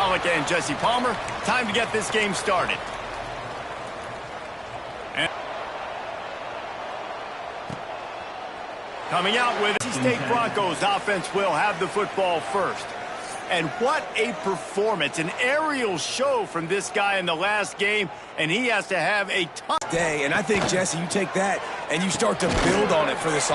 Pollack and Jesse Palmer. Time to get this game started. And coming out with NC State Broncos offense will have the football first. And what a performance, an aerial show from this guy in the last game, and he has to have a tough day. And I think, Jesse, you take that and you start to build on it for this.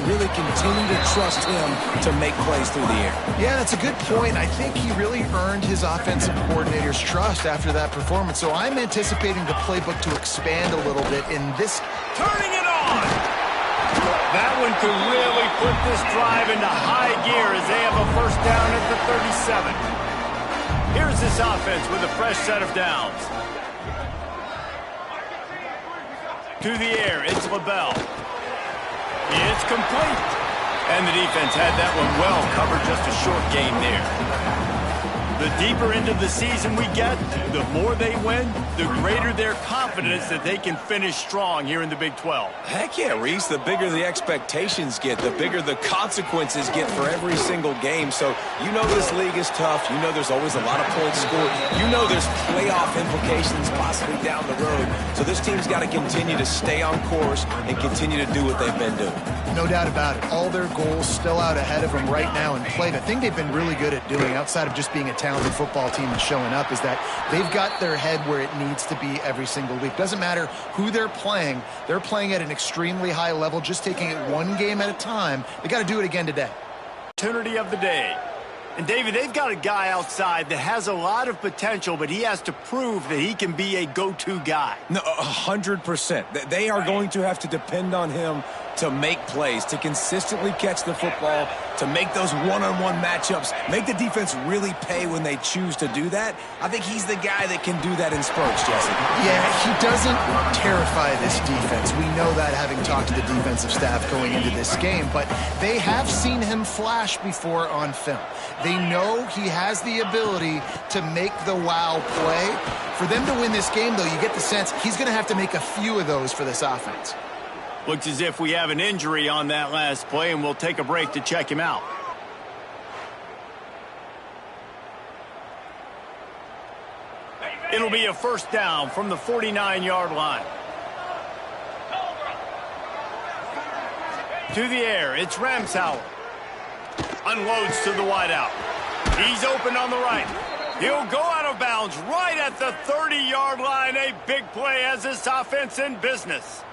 Really continue to trust him to make plays through the air. Yeah, that's a good point. I think he really earned his offensive coordinator's trust after that performance. So I'm anticipating the playbook to expand a little bit in this. Turning it on! That one could really put this drive into high gear as they have a first down at the 37. Here's this offense with a fresh set of downs. To the air, it's LaBelle. It's complete. And the defense had that one well covered, just a short gain there. The deeper into the season we get, the more they win, the greater their confidence that they can finish strong here in the Big 12. Heck yeah, Reese. The bigger the expectations get, the bigger the consequences get for every single game. So you know this league is tough. You know there's always a lot of points scored. You know there's playoff implications possibly down the road. So this team's got to continue to stay on course and continue to do what they've been doing. No doubt about it. All their goals still out ahead of them right now in play. The thing they've been really good at doing, outside of just being a talented football team and showing up, is that they've got their head where it needs to be every single week. Doesn't matter who they're playing at an extremely high level, just taking it one game at a time. They got to do it again today. Opportunity of the day. And David, they've got a guy outside that has a lot of potential, but he has to prove that he can be a go-to guy. No, 100%. They are going to have to depend on him to make plays, to consistently catch the football, to make those one-on-one matchups, make the defense really pay when they choose to do that. I think he's the guy that can do that in spurts, Jesse. Yeah, he doesn't terrify this defense. We know that, having talked to the defensive staff going into this game, but they have seen him flash before on film. They know he has the ability to make the wow play. For them to win this game, though, you get the sense he's going to have to make a few of those for this offense. Looks as if we have an injury on that last play, and we'll take a break to check him out. It'll be a first down from the 49-yard line. To the air, it's Ramsauer. Unloads to the wideout. He's open on the right. He'll go out of bounds right at the 30-yard line. A big play as this offense in business.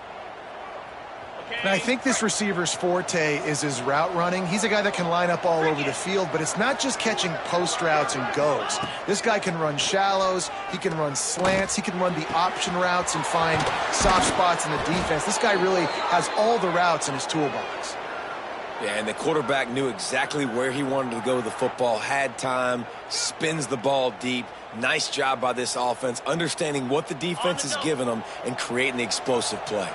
And I think this receiver's forte is his route running. He's a guy that can line up all over the field, but it's not just catching post routes and goes. This guy can run shallows, he can run slants, he can run the option routes and find soft spots in the defense. This guy really has all the routes in his toolbox. Yeah, and the quarterback knew exactly where he wanted to go with the football, had time, spins the ball deep. Nice job by this offense, understanding what the defense is giving them and creating the explosive play.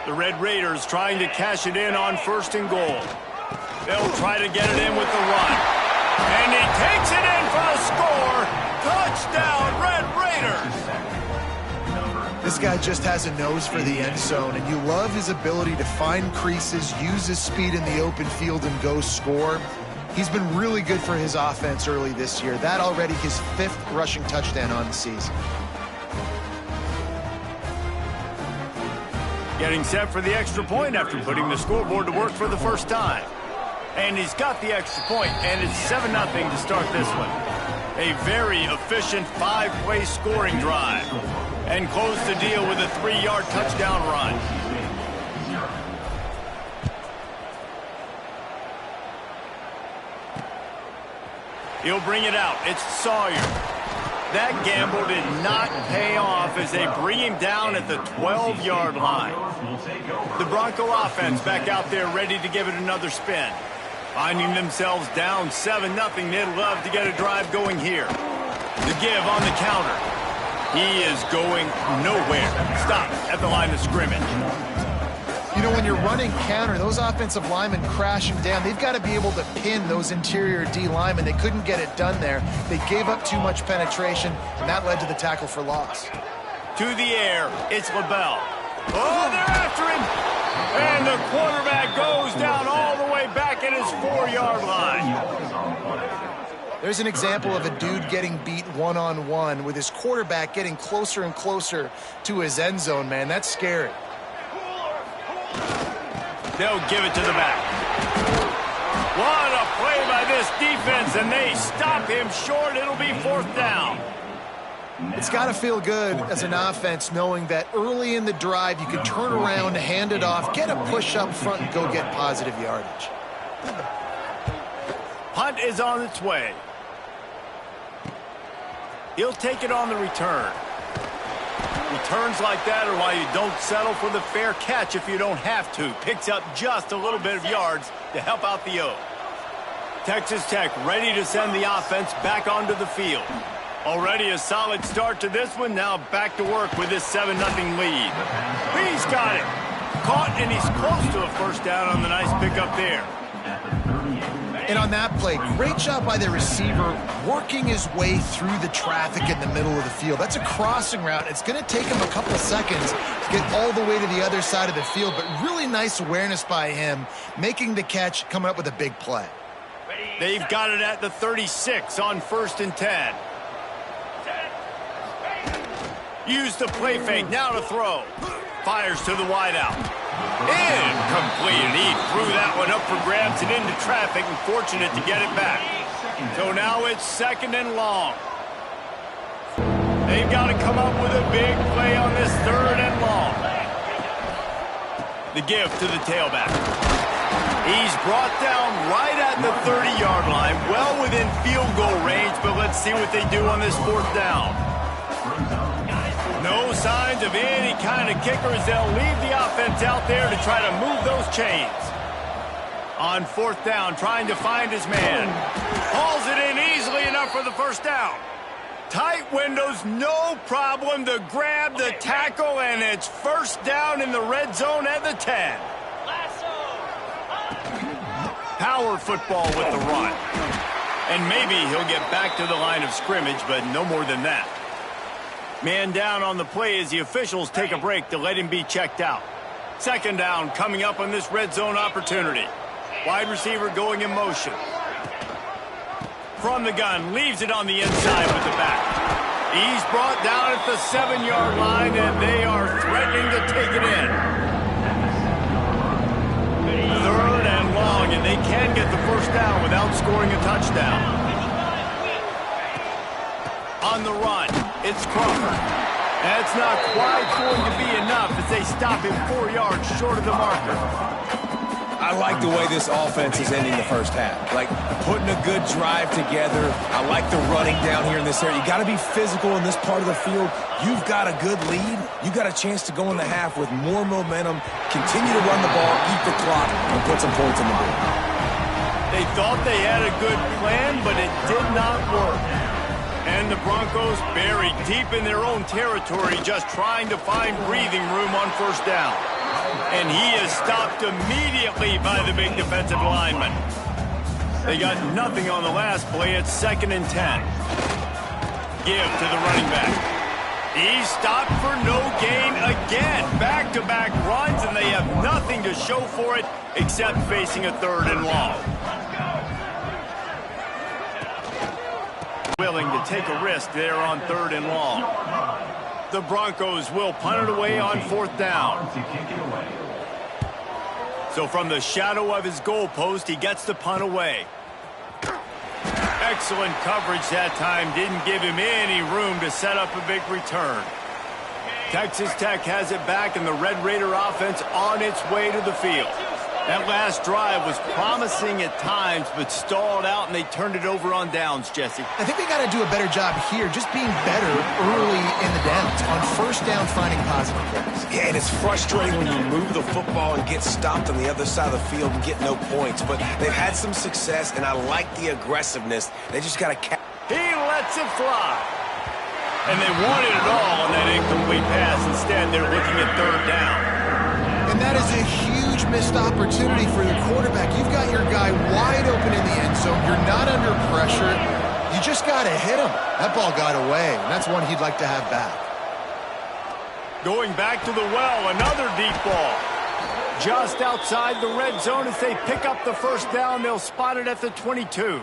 The Red Raiders trying to cash it in on first and goal. They'll try to get it in with the run. And he takes it in for the score. Touchdown, Red Raiders. This guy just has a nose for the end zone, and you love his ability to find creases, use his speed in the open field, and go score. He's been really good for his offense early this year. That already his 5th rushing touchdown on the season. Getting set for the extra point after putting the scoreboard to work for the first time. And he's got the extra point, and it's 7-0 to start this one. A very efficient 5-play scoring drive. And close the deal with a 3-yard touchdown run. He'll bring it out. It's Sawyer. That gamble did not pay off as they bring him down at the 12-yard line. The Bronco offense back out there ready to give it another spin. Finding themselves down 7-0, they'd love to get a drive going here. The give on the counter. He is going nowhere. Stop at the line of scrimmage. You know, when you're running counter, those offensive linemen crashing down, they've got to be able to pin those interior D linemen. They couldn't get it done there. They gave up too much penetration, and that led to the tackle for loss. To the air, it's LaBelle. Oh, they're after him! And the quarterback goes down all the way back at his 4-yard line. There's an example of a dude getting beat one-on-one with his quarterback getting closer and closer to his end zone, man. That's scary. They'll give it to the back. What a play by this defense, and they stop him short. It'll be 4th down. It's got to feel good as an offense knowing that early in the drive you can turn around, hand it off, get a push up front, and go get positive yardage. Punt is on its way. He'll take it on the return. Returns like that are why you don't settle for the fair catch if you don't have to. Picks up just a little bit of yards to help out the O. Texas Tech ready to send the offense back onto the field. Already a solid start to this one. Now back to work with this 7-0 lead. He's got it. Caught, and he's close to a 1st down on the nice pickup there. And on that play, great job by the receiver working his way through the traffic in the middle of the field. That's a crossing route. It's going to take him a couple seconds to get all the way to the other side of the field, but really nice awareness by him, making the catch, coming up with a big play. They've got it at the 36 on 1st and 10. Use the play fake, now to throw. Fires to the wideout. Incomplete, and he threw that one up for grabs and into traffic, and fortunate to get it back. So now it's 2nd and long. They've got to come up with a big play on this 3rd and long. The give to the tailback. He's brought down right at the 30-yard line, well within field goal range, but let's see what they do on this 4th down. No signs of any kind of kickers. They'll leave the offense out there to try to move those chains. On 4th down, trying to find his man. Hauls it in easily enough for the 1st down. Tight windows, no problem to grab the tackle, and it's 1st down in the red zone at the 10. Power football with the run. And maybe he'll get back to the line of scrimmage, but no more than that. Man down on the play as the officials take a break to let him be checked out. 2nd down coming up on this red zone opportunity. Wide receiver going in motion. From the gun, leaves it on the inside with the back. He's brought down at the 7-yard line, and they are threatening to take it in. 3rd and long, and they can get the 1st down without scoring a touchdown. On the run, it's Crawford. That's not quite going to be enough as they stop him 4 yards short of the marker. I like the way this offense is ending the 1st half. Like, putting a good drive together. I like the running down here in this area. You got to be physical in this part of the field. You've got a good lead. You got a chance to go in the half with more momentum, continue to run the ball, eat the clock, and put some points on the board. They thought they had a good plan, but it did not work. And the Broncos buried deep in their own territory, just trying to find breathing room on 1st down. And he is stopped immediately by the big defensive lineman. They got nothing on the last play. It's 2nd and 10. Give to the running back. He's stopped for no gain again. Back-to-back runs, and they have nothing to show for it except facing a 3rd and long. Willing to take a risk there on 3rd and long. The Broncos will punt it away on 4th down. So from the shadow of his goalpost, he gets the punt away. Excellent coverage that time. Didn't give him any room to set up a big return. Texas Tech has it back, and the Red Raider offense on its way to the field. That last drive was promising at times, but stalled out, and they turned it over on downs, Jesse. I think they got to do a better job here, just being better early in the downs. On 1st down, finding positive plays. Yeah, and it's frustrating when you move the football and get stopped on the other side of the field and get no points. But they've had some success, and I like the aggressiveness. They just got to catch. He lets it fly. And they wanted it all on that incomplete pass. Instead, they're looking at 3rd down. And that is a huge missed opportunity for the quarterback. You've got your guy wide open in the end zone. You're not under pressure. You just got to hit him. That ball got away, and that's one he'd like to have back. Going back to the well, another deep ball. Just outside the red zone as they pick up the first down. They'll spot it at the 22.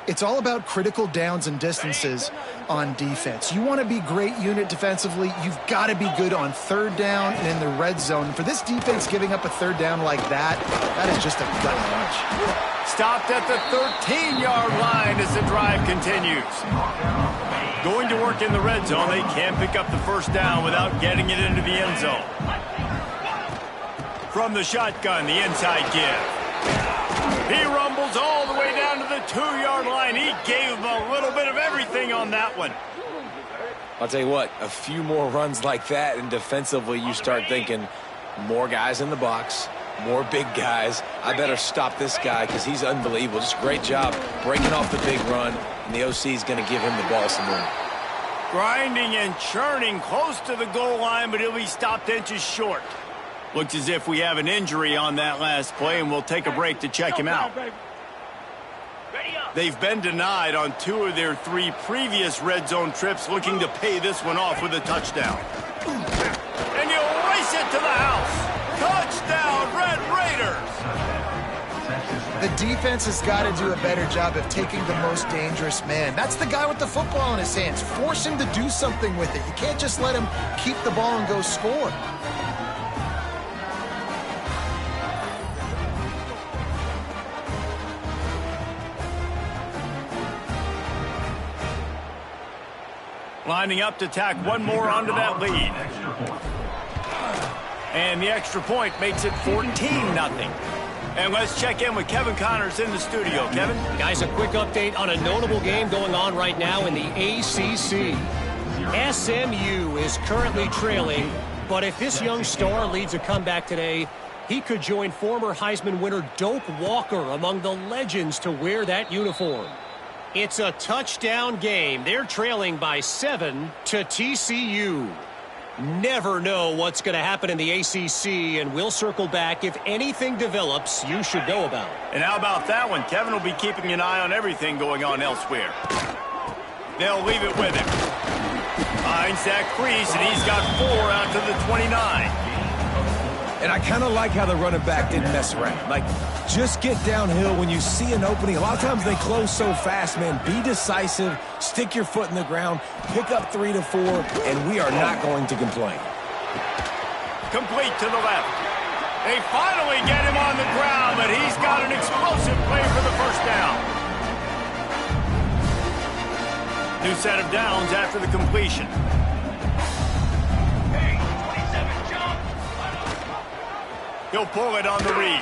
It's all about critical downs and distances on defense. You want to be great unit defensively. You've got to be good on third down and in the red zone. For this defense giving up a third down like that, that is just a gut punch. Stopped at the 13-yard line as the drive continues. Going to work in the red zone. They can't pick up the first down without getting it into the end zone. From the shotgun, the inside give. He rumbles all the way down to the 2-yard line. He gave him a little bit of everything on that one. I'll tell you what, a few more runs like that, and defensively you start thinking more guys in the box, more big guys. I better stop this guy because he's unbelievable. Just a great job breaking off the big run, and the OC is going to give him the ball some more. Grinding and churning close to the goal line, but he'll be stopped inches short. Looks as if we have an injury on that last play, and we'll take a break to check him out. They've been denied on 2 of their 3 previous red zone trips, looking to pay this one off with a touchdown. And you'll race it to the house. Touchdown, Red Raiders! The defense has got to do a better job of taking the most dangerous man. That's the guy with the football in his hands. Force him to do something with it. You can't just let him keep the ball and go score. Lining up to tack one more onto that lead. And the extra point makes it 14-0. And let's check in with Kevin Connors in the studio. Kevin? Guys, a quick update on a notable game going on right now in the ACC. SMU is currently trailing, but if this young star leads a comeback today, he could join former Heisman winner Doak Walker among the legends to wear that uniform. It's a touchdown game. They're trailing by 7 to TCU. Never know what's going to happen in the ACC, and we'll circle back if anything develops you should know about. And how about that one? Kevin will be keeping an eye on everything going on elsewhere. They'll leave it with him. Finds that crease, and he's got 4 out to the 29. And I kind of like how the running back didn't mess around. Like, just get downhill when you see an opening. A lot of times they close so fast, man. Be decisive, stick your foot in the ground, pick up 3 to 4, and we are not going to complain. Complete to the left. They finally get him on the ground, but he's got an explosive play for the first down. New set of downs after the completion. He'll pull it on the read.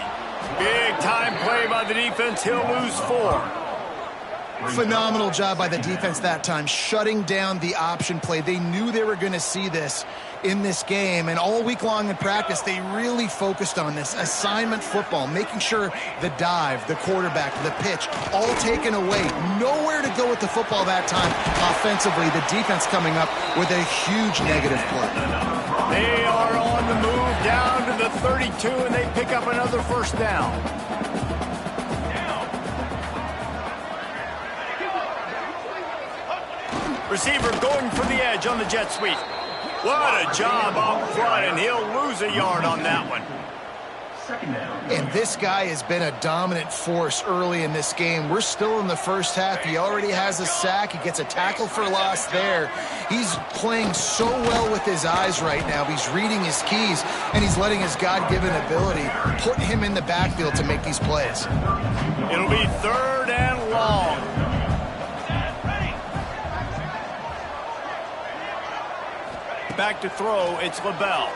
Big time play by the defense. He'll lose 4. Phenomenal job by the defense that time, shutting down the option play. They knew they were going to see this in this game, and all week long in practice, they really focused on this assignment football, making sure the dive, the quarterback, the pitch, all taken away. Nowhere to go with the football that time offensively. The defense coming up with a huge negative play. They are on the move down to the 32, and they pick up another first down. Receiver going for the edge on the jet sweep. What a job up front, and he'll lose a yard on that one. And this guy has been a dominant force early in this game. We're still in the first half. He already has a sack. He gets a tackle for loss there. He's playing so well with his eyes right now. He's reading his keys, and he's letting his God-given ability put him in the backfield to make these plays. It'll be 3rd and long. Back to throw, it's LaBelle.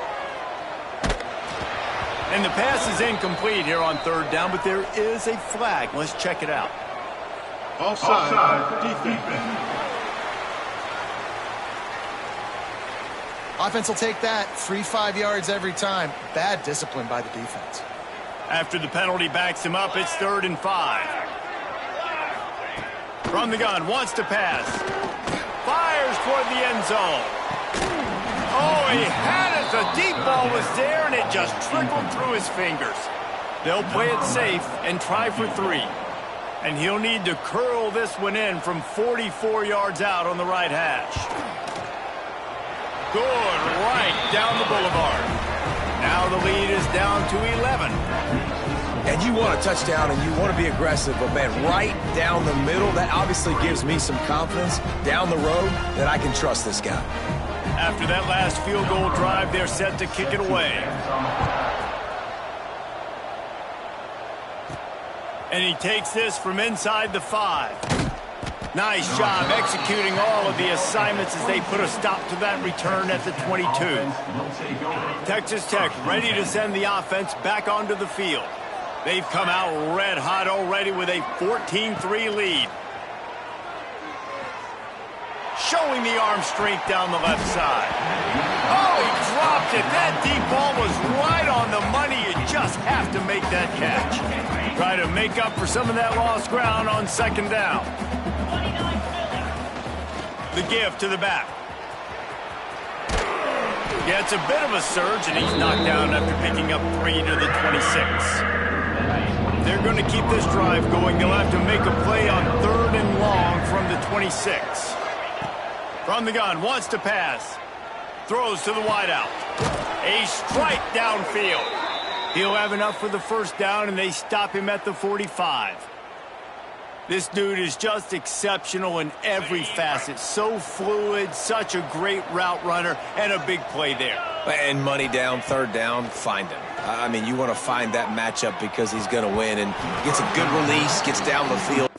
And the pass is incomplete here on 3rd down, but there is a flag. Let's check it out. Offside, defense. Offense will take that. 3-5 yards every time. Bad discipline by the defense. After the penalty backs him up, it's 3rd and 5. From the gun, wants to pass. Fires toward the end zone. Oh, he had it. The deep ball was there, and it just trickled through his fingers. They'll play it safe and try for 3. And he'll need to curl this one in from 44 yards out on the right hash. Good, right down the boulevard. Now the lead is down to 11. And you want a touchdown and you want to be aggressive, but man, right down the middle, that obviously gives me some confidence down the road that I can trust this guy. After that last field goal drive, they're set to kick it away. And he takes this from inside the 5. Nice job executing all of the assignments as they put a stop to that return at the 22. Texas Tech ready to send the offense back onto the field. They've come out red hot already with a 14-3 lead. Showing the arm strength down the left side. Oh, he dropped it. That deep ball was right on the money. You just have to make that catch. Try to make up for some of that lost ground on second down. The give to the back. Gets a bit of a surge, and he's knocked down after picking up 3 to the 26. They're going to keep this drive going. They'll have to make a play on 3rd and long from the 26. From the gun, wants to pass. Throws to the wideout. A strike downfield. He'll have enough for the first down, and they stop him at the 45. This dude is just exceptional in every facet. So fluid, such a great route runner, and a big play there. And money down, 3rd down, find him. I mean, you want to find that matchup because he's going to win, and gets a good release, gets down the field.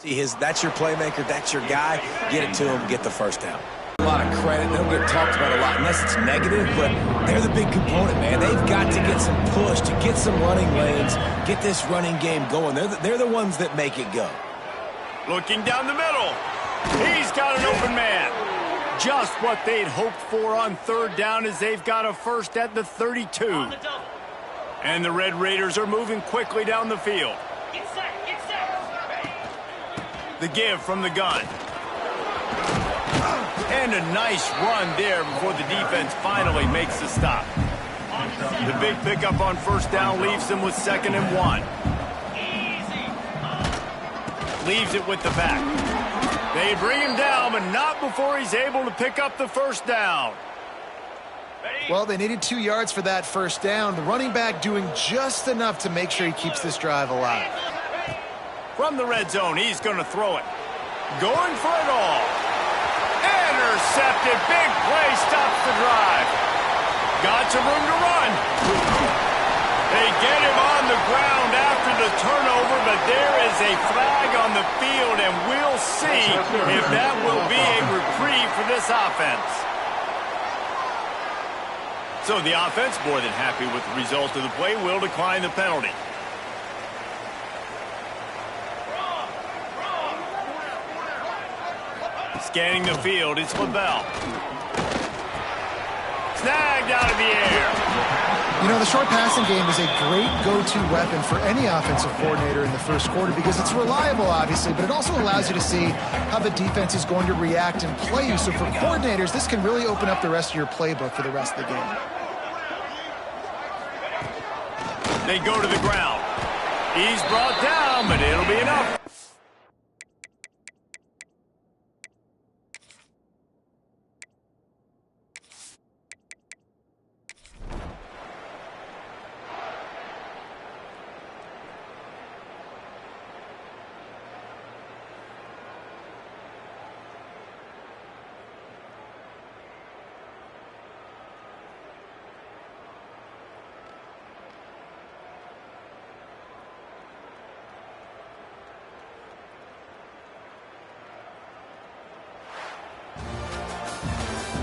That's your playmaker, that's your guy. Get it to him, get the first down. A lot of credit. They don't get talked about a lot unless it's negative, but they're the big component, man. They've got to get some push, to get some running lanes, get this running game going. They're the ones that make it go. Looking down the middle. He's got an open man. Just what they'd hoped for on third down as they've got a first at the 32. And the Red Raiders are moving quickly down the field. Get set. The give from the gun. And a nice run there before the defense finally makes the stop. The big pickup on first down leaves them with 2nd and 1. Leaves it with the back. They bring him down, but not before he's able to pick up the first down. Well, they needed 2 yards for that first down. The running back doing just enough to make sure he keeps this drive alive. From the red zone, he's going to throw it. Going for it all. Intercepted. Big play stops the drive. Got some room to run. They get him on the ground after the turnover, but there is a flag on the field, and we'll see if that will be a reprieve for this offense. So the offense, more than happy with the result of the play, will decline the penalty. Scanning the field, it's LaBelle. Snagged out of the air. You know, the short passing game is a great go-to weapon for any offensive coordinator in the first quarter because it's reliable, obviously, but it also allows you to see how the defense is going to react and play you. So for coordinators, this can really open up the rest of your playbook for the rest of the game. They go to the ground. He's brought down, but it'll be enough.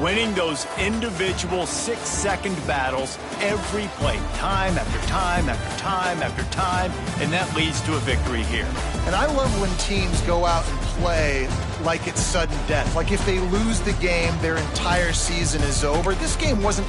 Winning those individual 6-second battles every play, time after time after time after time, and that leads to a victory here. And I love when teams go out and play like it's sudden death. Like if they lose the game, their entire season is over. This game wasn't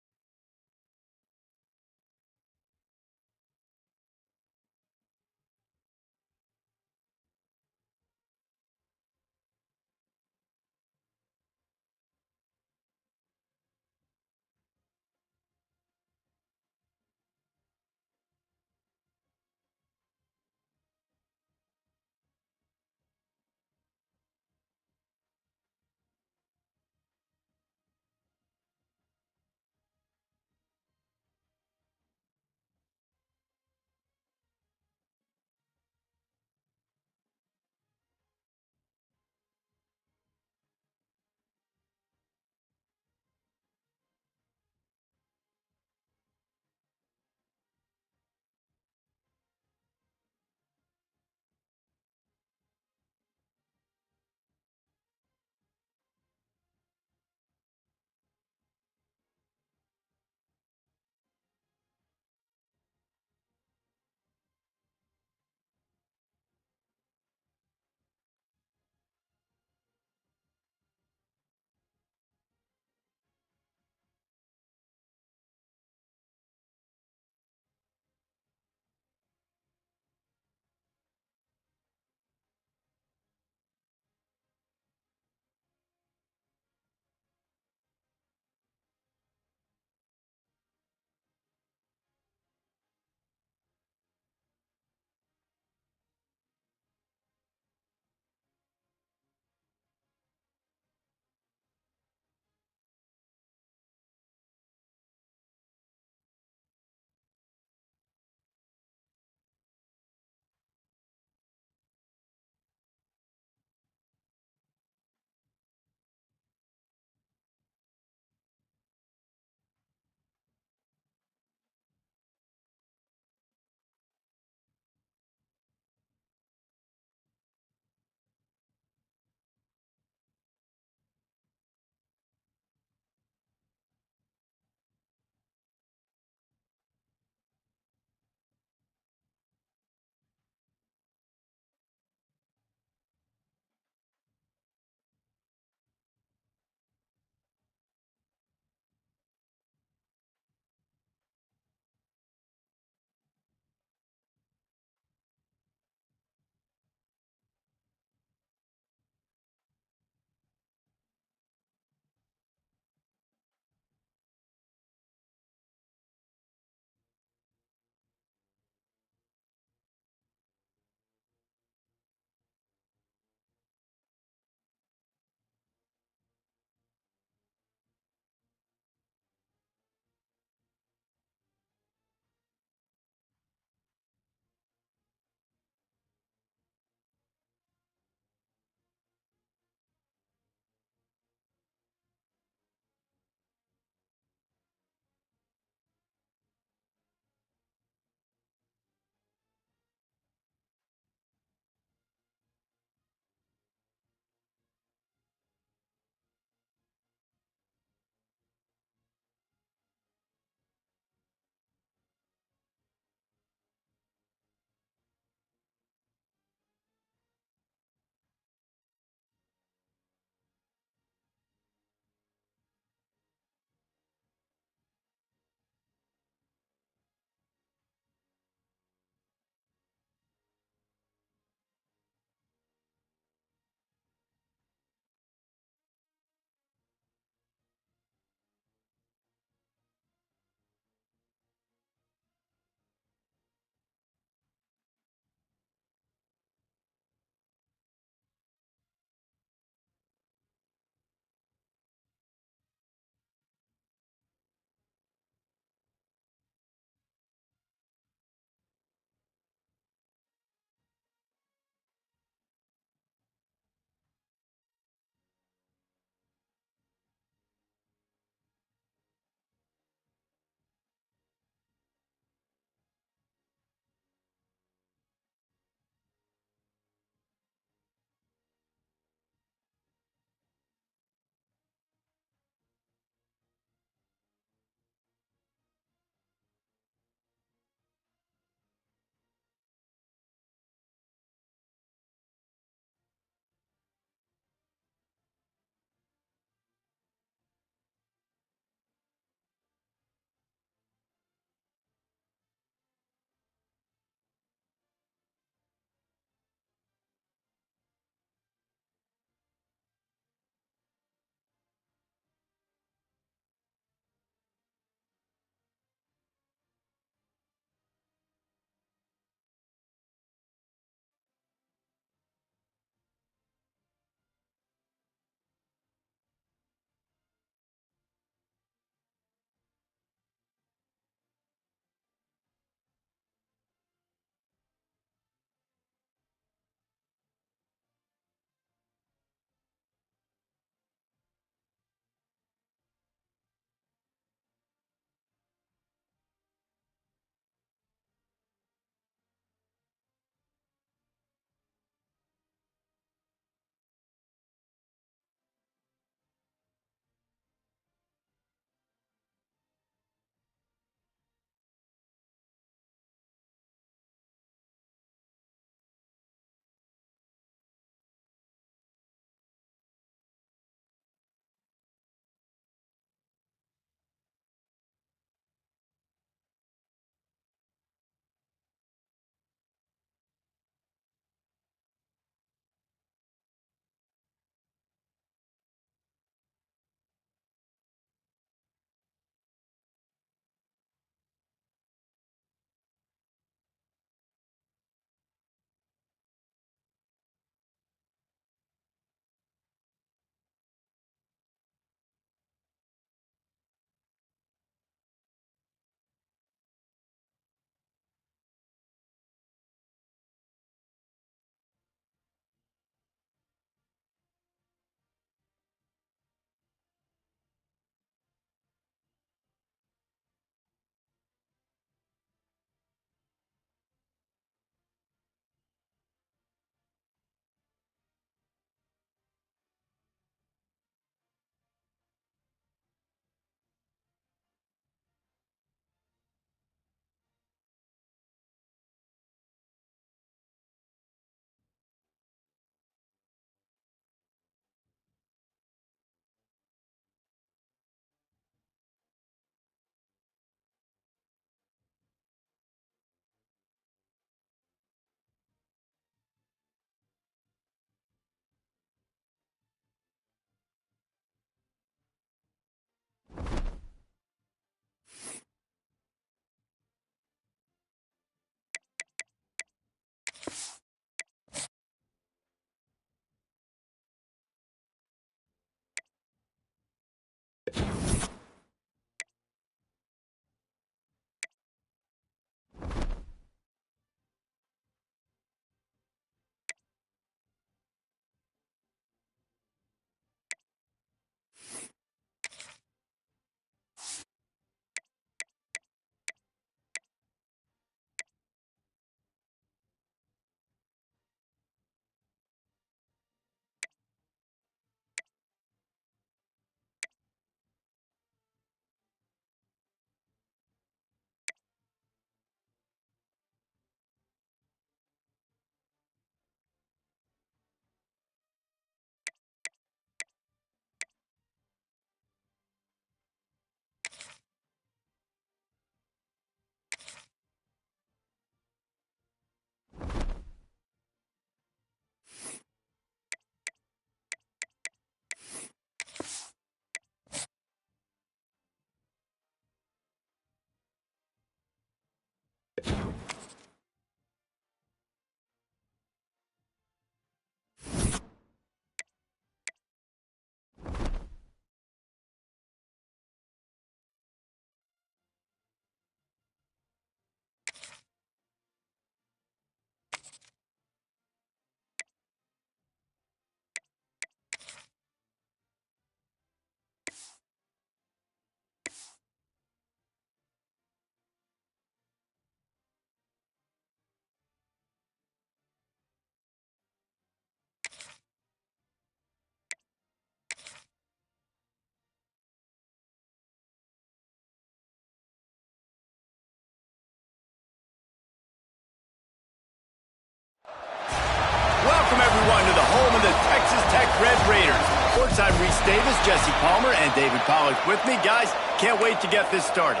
Welcome, everyone, to the home of the Texas Tech Red Raiders. Courtside Reese Davis, Jesse Palmer, and David Pollack with me. Guys, can't wait to get this started.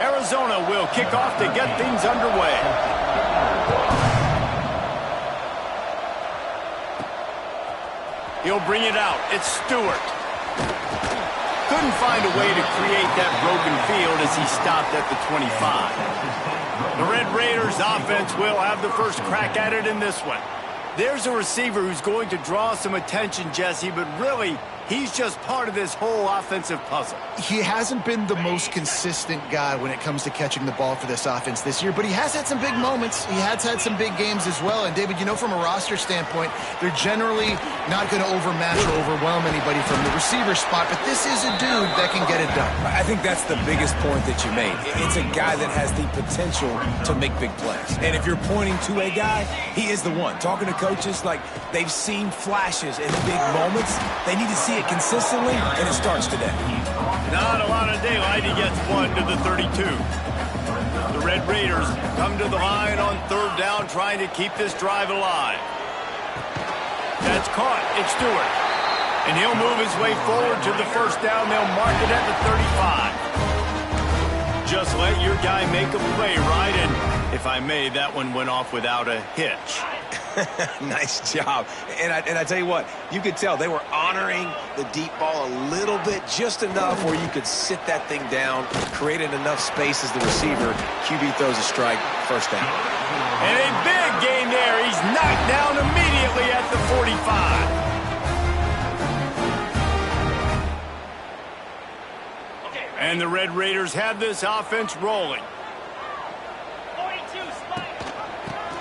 Arizona will kick off to get things underway. He'll bring it out. It's Stewart. Couldn't find a way to create that broken field as he stopped at the 25. The Red Raiders offense will have the first crack at it in this one. There's a receiver who's going to draw some attention, Jesse, but really, he's just part of this whole offensive puzzle. He hasn't been the most consistent guy when it comes to catching the ball for this offense this year, but he has had some big moments. He has had some big games as well. And, David, you know, from a roster standpoint, they're generally not going to overmatch or overwhelm anybody from the receiver spot, but this is a dude that can get it done. I think that's the biggest point that you made. It's a guy that has the potential to make big plays. And if you're pointing to a guy, he is the one. Talking to coaches, like, they've seen flashes in big moments. They need to see it consistently, and it starts today. Not a lot of daylight. He gets one to the 32. The Red Raiders come to the line on third down, trying to keep this drive alive. That's caught. It's Stewart. And he'll move his way forward to the first down. They'll mark it at the 35. Just let your guy make a play, right? And if I may, that one went off without a hitch. Nice job. And I tell you what, you could tell they were honoring the deep ball a little bit, just enough where you could sit that thing down, created enough space as the receiver. QB throws a strike, first down. And a big gain there. He's knocked down immediately at the 45. And the Red Raiders have this offense rolling.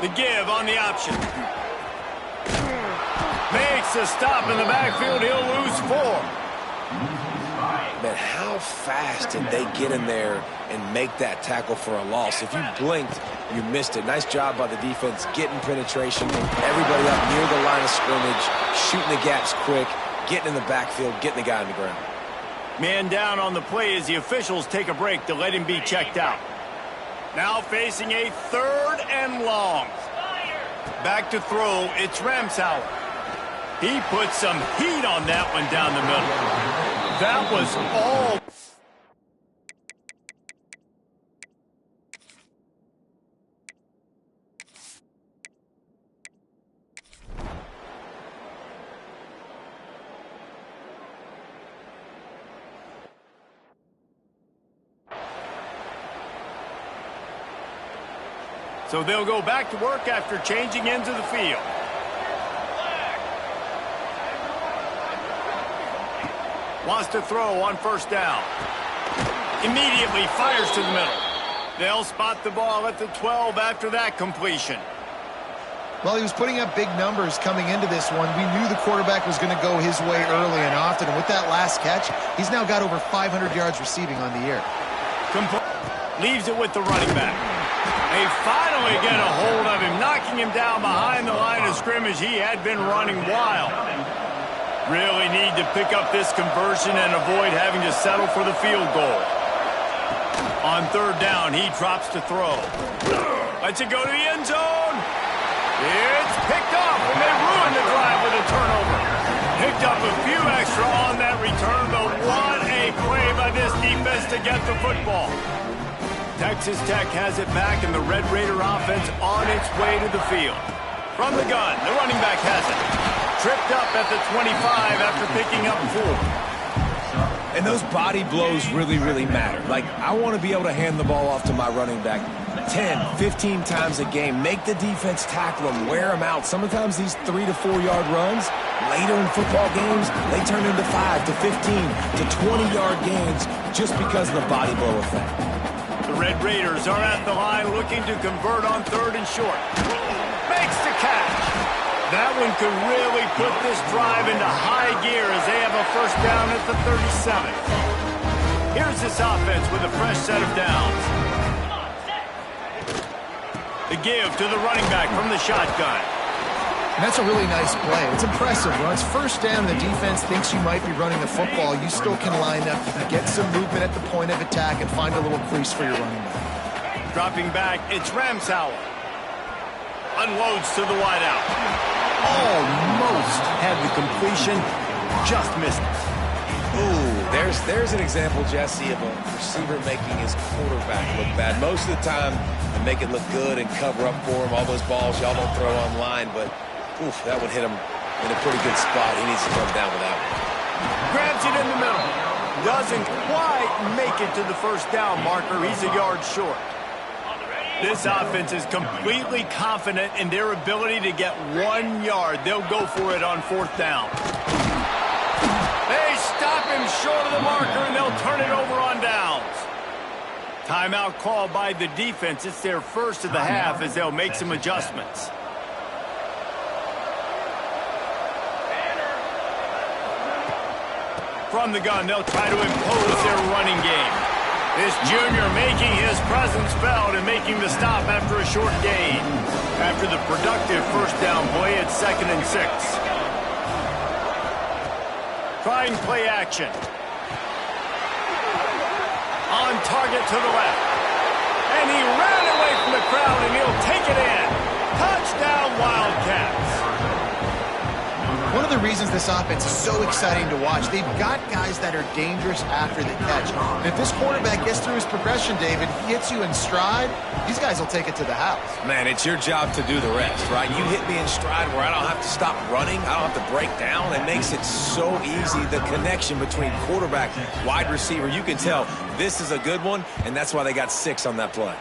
The give on the option. Makes a stop in the backfield. He'll lose 4. Man, how fast did they get in there and make that tackle for a loss? If you blinked, you missed it. Nice job by the defense getting penetration. Everybody up near the line of scrimmage, shooting the gaps quick, getting in the backfield, getting the guy on the ground. Man down on the play as the officials take a break to let him be checked out. Now facing a 3rd and long. Back to throw, it's Ramsauer. He put some heat on that one down the middle. That was all. So they'll go back to work after changing into the field. Wants to throw on first down. Immediately fires to the middle. They'll spot the ball at the 12 after that completion. Well, he was putting up big numbers coming into this one. We knew the quarterback was going to go his way early and often. And with that last catch, he's now got over 500 yards receiving on the year. Leaves it with the running back. They finally get a hold of him, knocking him down behind the line of scrimmage. He had been running wild. Really need to pick up this conversion and avoid having to settle for the field goal. On third down, he drops to throw. Lets it go to the end zone. It's picked off, and they ruined the drive with a turnover. Picked up a few extra on that return, but what a play by this defense to get the football. Texas Tech has it back, and the Red Raider offense on its way to the field. From the gun, the running back has it. Tripped up at the 25 after picking up 4. And those body blows really, really matter. Like, I want to be able to hand the ball off to my running back 10, 15 times a game. Make the defense tackle them, wear them out. Sometimes these 3 to 4 yard runs, later in football games, they turn into 5 to 15 to 20-yard gains just because of the body blow effect. The Red Raiders are at the line looking to convert on 3rd and short. Makes the catch. That one could really put this drive into high gear as they have a first down at the 37. Here's this offense with a fresh set of downs. The give to the running back from the shotgun. And that's a really nice play. It's impressive. When it's first down, the defense thinks you might be running the football. You still can line up. You can get some movement at the point of attack and find a little crease for your running back. Dropping back, it's Ramsauer. Unloads to the wideout. Almost had the completion, just missed it. Ooh, there's an example, Jesse, of a receiver making his quarterback look bad. Most of the time, they make it look good and cover up for him. All those balls y'all don't throw online, but oof, that would hit him in a pretty good spot. He needs to come down with that one. Grabs it in the middle. Doesn't quite make it to the first down marker. He's a yard short. This offense is completely confident in their ability to get 1 yard. They'll go for it on 4th down. They stop him short of the marker, and they'll turn it over on downs. Timeout called by the defense. It's their first of the half as they'll make some adjustments. From the gun, they'll try to impose their running game. This junior making his presence felt and making the stop after a short gain. After the productive first down play, it's 2nd and 6. Trying play action. On target to the left. And he ran away from the crowd, and he'll take it in. Touchdown, Wildcats. One of the reasons this offense is so exciting to watch, they've got guys that are dangerous after the catch. And if this quarterback gets through his progression, David, he hits you in stride, these guys will take it to the house. Man, it's your job to do the rest, right? You hit me in stride where I don't have to stop running. I don't have to break down. It makes it so easy, the connection between quarterback, wide receiver. You can tell this is a good one, and that's why they got 6 on that play.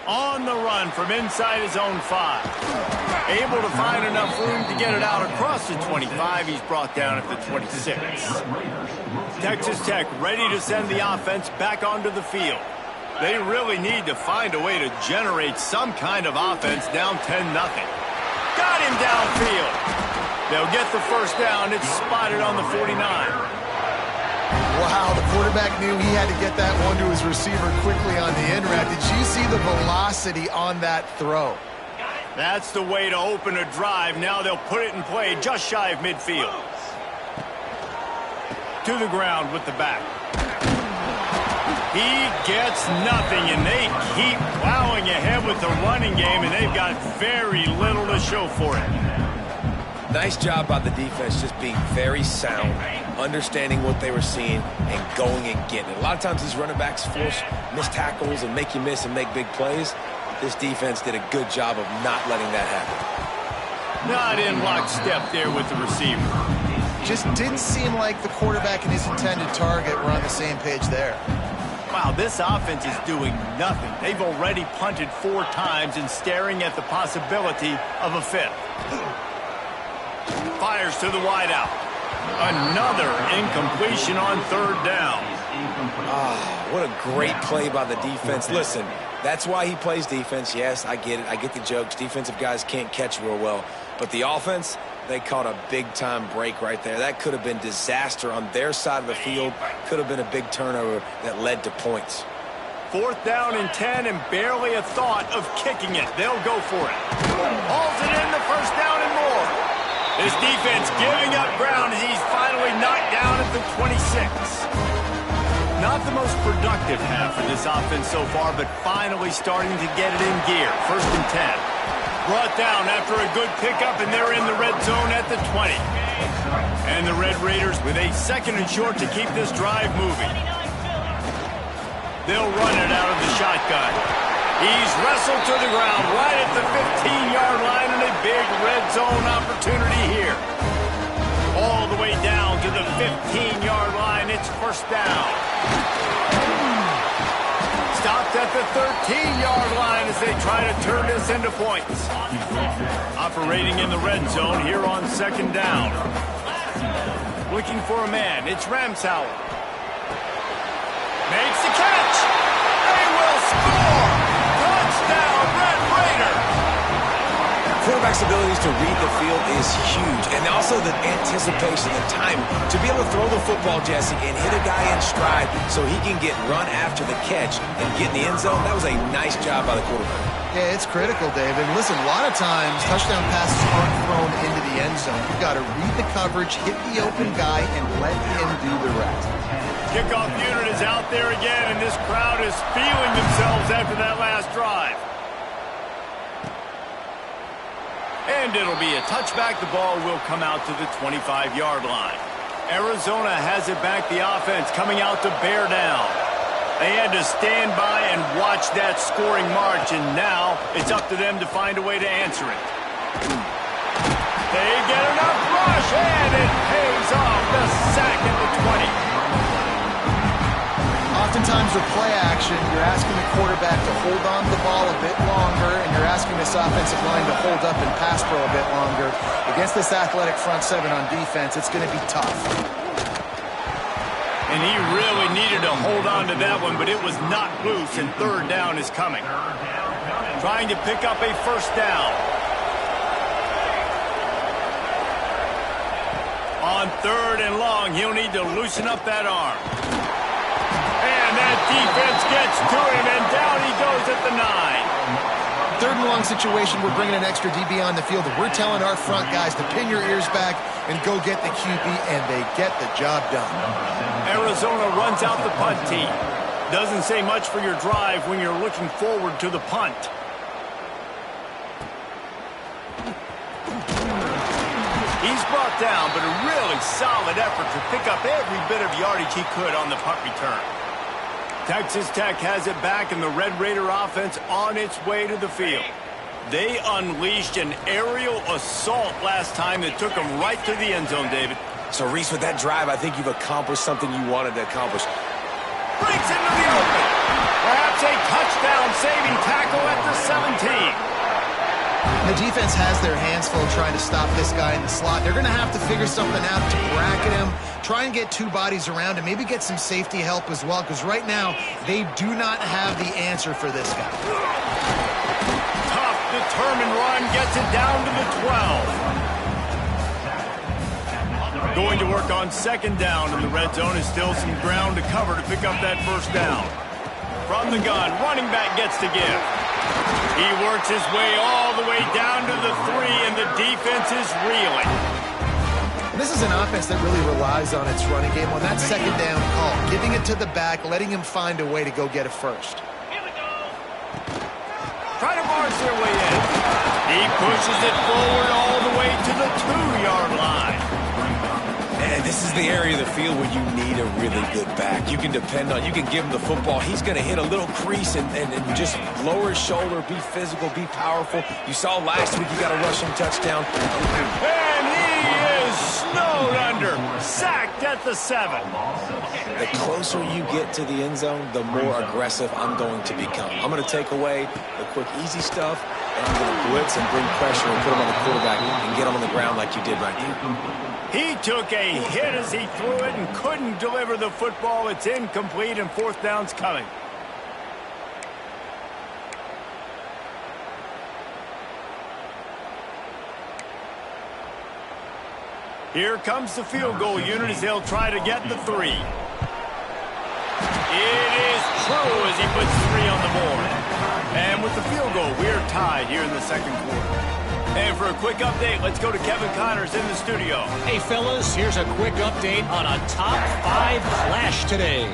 On the run from inside his own 5. Able to find enough room to get it out across the 25. He's brought down at the 26. Texas Tech ready to send the offense back onto the field. They really need to find a way to generate some kind of offense down 10-0. Got him downfield. They'll get the first down. It's spotted on the 49. Wow, the quarterback knew he had to get that one to his receiver quickly on the in route. Did you see the velocity on that throw? That's the way to open a drive. Now they'll put it in play just shy of midfield. To the ground with the back. He gets nothing, and they keep plowing ahead with the running game, and they've got very little to show for it. Nice job by the defense just being very sound, understanding what they were seeing, and going and getting it. A lot of times these running backs force missed tackles and make you miss and make big plays. This defense did a good job of not letting that happen. Not in lockstep there with the receiver. Just didn't seem like the quarterback and his intended target were on the same page there. Wow, this offense is doing nothing. They've already punted 4 times and staring at the possibility of a 5th. Fires to the wideout. Another incompletion on 3rd down. What a great play by the defense. Listen, that's why he plays defense. Yes, I get it. I get the jokes. Defensive guys can't catch real well. But the offense, they caught a big-time break right there. That could have been disaster on their side of the field. Could have been a big turnover that led to points. 4th down and 10, and barely a thought of kicking it. They'll go for it. Hauls it in, the first down and more. This defense giving up ground as he's finally knocked down at the 26. Not the most productive half for this offense so far, but finally starting to get it in gear. 1st and 10. Brought down after a good pickup, and they're in the red zone at the 20. And the Red Raiders with a 2nd and short to keep this drive moving. They'll run it out of the shotgun. He's wrestled to the ground right at the 15-yard line, and a big red zone opportunity here. All the way down to to the 15-yard line. It's first down. Stopped at the 13-yard line as they try to turn this into points. Operating in the red zone here on second down. Looking for a man. It's Ramsauer. Makes the catch. They will score. Touchdown, Red Raider. Quarterback's abilities to read the field is huge, and also the anticipation, the time to be able to throw the football, Jesse, and hit a guy in stride so he can get run after the catch and get in the end zone. That was a nice job by the quarterback. Yeah, it's critical, David. Listen, a lot of times touchdown passes aren't thrown into the end zone. You've got to read the coverage, hit the open guy, and let him do the rest. Kickoff unit is out there again, and this crowd is feeling themselves after that last drive. And it'll be a touchback. The ball will come out to the 25-yard line. Arizona has it back. The offense coming out to bear down. They had to stand by and watch that scoring march, and now it's up to them to find a way to answer it. They get enough rush, and it pays off. The sack at the 20. Oftentimes with play action, you're asking the quarterback to hold on to the ball a bit longer, and you're asking this offensive line to hold up and pass pro a bit longer. Against this athletic front seven on defense, it's going to be tough. And he really needed to hold on to that one, but it was not loose, and third down is coming. Trying to pick up a first down. On third and long, he'll need to loosen up that arm. And that defense gets to him, and down he goes at the 9. Third and long situation, we're bringing an extra DB on the field. We're telling our front guys to pin your ears back and go get the QB, and they get the job done. Arizona runs out the punt team. Doesn't say much for your drive when you're looking forward to the punt. He's brought down, but a really solid effort to pick up every bit of yardage he could on the punt return. Texas Tech has it back, and the Red Raider offense on its way to the field. They unleashed an aerial assault last time that took them right to the end zone, David. So, Reese, with that drive, I think you've accomplished something you wanted to accomplish. Breaks into the open. Perhaps a touchdown-saving tackle at the 17. The defense has their hands full trying to stop this guy in the slot. They're going to have to figure something out to bracket him, try and get two bodies around him, maybe get some safety help as well, because right now they do not have the answer for this guy. Tough, determined run gets it down to the 12. Going to work on second down, and the red zone is still some ground to cover to pick up that first down. From the gun, running back gets to give. He works his way all the way down to the 3, and the defense is reeling. This is an offense that really relies on its running game on that second down call, giving it to the back, letting him find a way to go get it first. Try to march their way in. He pushes it forward all the way to the 2-yard line. And this is the area of the field where you need a really good back. You can depend on, you can give him the football. He's going to hit a little crease and just lower his shoulder, be physical, be powerful. You saw last week you got a rushing touchdown. And he is snowed under, sacked at the 7. The closer you get to the end zone, the more aggressive I'm going to become. I'm going to take away the quick, easy stuff, and I'm going to blitz and bring pressure and put him on the quarterback and get him on the ground like you did right there. He took a hit as he threw it and couldn't deliver the football. It's incomplete, and fourth down's coming. Here comes the field goal unit as they'll try to get the 3. It is true as he puts 3 on the board. And with the field goal, we're tied here in the second quarter. And for a quick update, let's go to Kevin Connors in the studio. Hey, fellas, here's a quick update on a top 5 clash today.